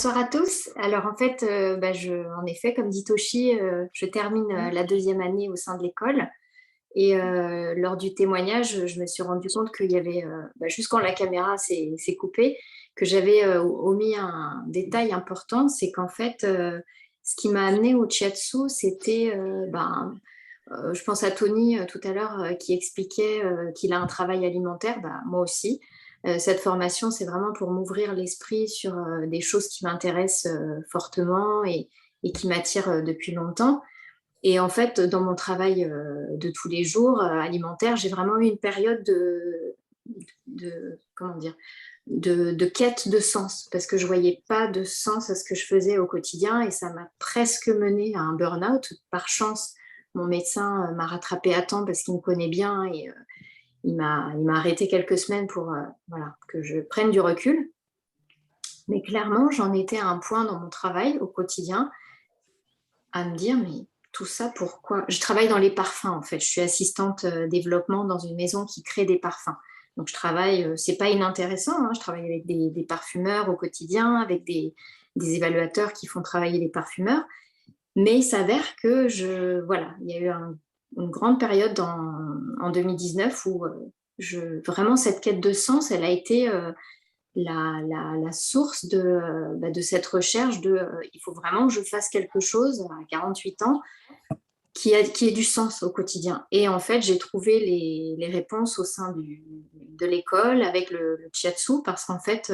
Bonsoir à tous. Alors en fait, en effet, comme dit Toshi, je termine la deuxième année au sein de l'école. Et lors du témoignage, je me suis rendu compte qu'il y avait, juste quand la caméra s'est coupée, que j'avais omis un détail important, c'est qu'en fait, ce qui m'a amené au Chiatsu, c'était, je pense à Tony tout à l'heure qui expliquait qu'il a un travail alimentaire, moi aussi. Cette formation, c'est vraiment pour m'ouvrir l'esprit sur des choses qui m'intéressent fortement et qui m'attirent depuis longtemps. Et en fait, dans mon travail de tous les jours alimentaire, j'ai vraiment eu une période comment dire, de quête de sens, parce que je voyais pas de sens à ce que je faisais au quotidien et ça m'a presque menée à un burn-out. Par chance, mon médecin m'a rattrapée à temps parce qu'il me connaît bien et il m'a arrêté quelques semaines pour voilà, que je prenne du recul. Mais clairement, j'en étais à un point dans mon travail au quotidien à me dire, mais tout ça, pourquoi? Je travaille dans les parfums, en fait. Je suis assistante développement dans une maison qui crée des parfums. Donc, je travaille, c'est pas inintéressant, hein, je travaille avec des parfumeurs au quotidien, avec des évaluateurs qui font travailler les parfumeurs. Mais il s'avère que voilà, il y a eu une grande période en 2019 où vraiment cette quête de sens, elle a été la source de cette recherche il faut vraiment que je fasse quelque chose à 48 ans qui ait du sens au quotidien. Et en fait, j'ai trouvé les réponses au sein de l'école avec le Chiatsu parce qu'en fait,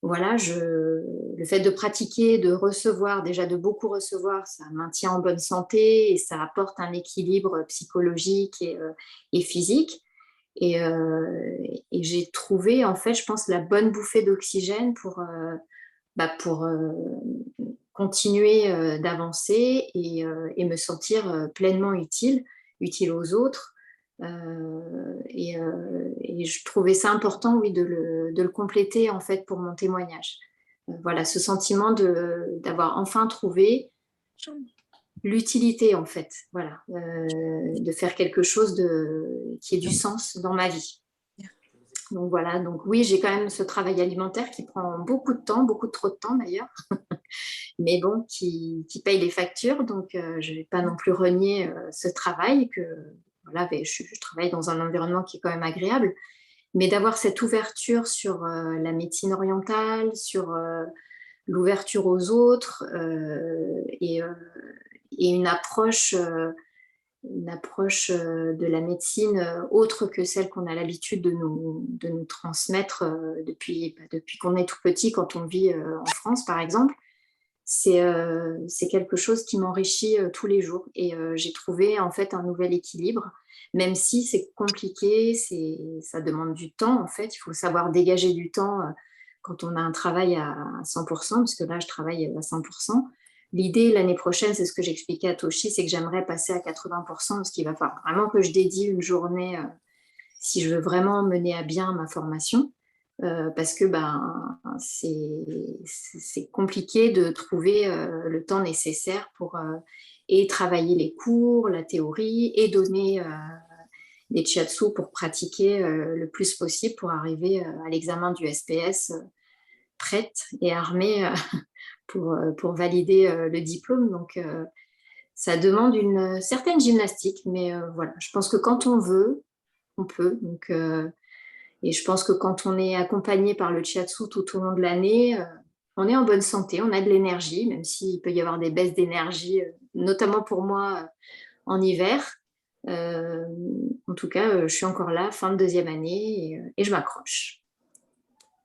voilà, le fait de pratiquer, de recevoir, déjà de beaucoup recevoir, ça maintient en bonne santé et ça apporte un équilibre psychologique et physique. Et, et j'ai trouvé, en fait, je pense, la bonne bouffée d'oxygène pour continuer d'avancer et me sentir pleinement utile aux autres. Et je trouvais ça important, oui, de le compléter, en fait, pour mon témoignage. Voilà, ce sentiment d'avoir enfin trouvé l'utilité, en fait, voilà, de faire quelque chose qui ait du sens dans ma vie. Donc voilà, donc oui, j'ai quand même ce travail alimentaire qui prend beaucoup de temps, beaucoup trop de temps d'ailleurs, mais bon, qui paye les factures. Donc je ne vais pas non plus renier ce travail que voilà, je travaille dans un environnement qui est quand même agréable, mais d'avoir cette ouverture sur la médecine orientale, sur l'ouverture aux autres et une approche de la médecine autre que celle qu'on a l'habitude de nous transmettre depuis qu'on est tout petit, quand on vit en France, par exemple. C'est quelque chose qui m'enrichit tous les jours. Et j'ai trouvé en fait un nouvel équilibre, même si c'est compliqué, ça demande du temps en fait. Il faut savoir dégager du temps quand on a un travail à 100%, parce que là, je travaille à 100%. L'idée l'année prochaine, c'est ce que j'expliquais à Toshi, c'est que j'aimerais passer à 80%, parce qu'il va falloir vraiment que je dédie une journée si je veux vraiment mener à bien ma formation. Parce que c'est compliqué de trouver le temps nécessaire pour et travailler les cours, la théorie et donner des shiatsu pour pratiquer le plus possible pour arriver à l'examen du SPS prête et armée pour valider le diplôme. Donc, ça demande une certaine gymnastique, mais voilà, je pense que quand on veut, on peut. Donc, et je pense que quand on est accompagné par le shiatsu tout au long de l'année, on est en bonne santé, on a de l'énergie, même s'il peut y avoir des baisses d'énergie, notamment pour moi en hiver. Euh, En tout cas, je suis encore là, fin de deuxième année, et je m'accroche.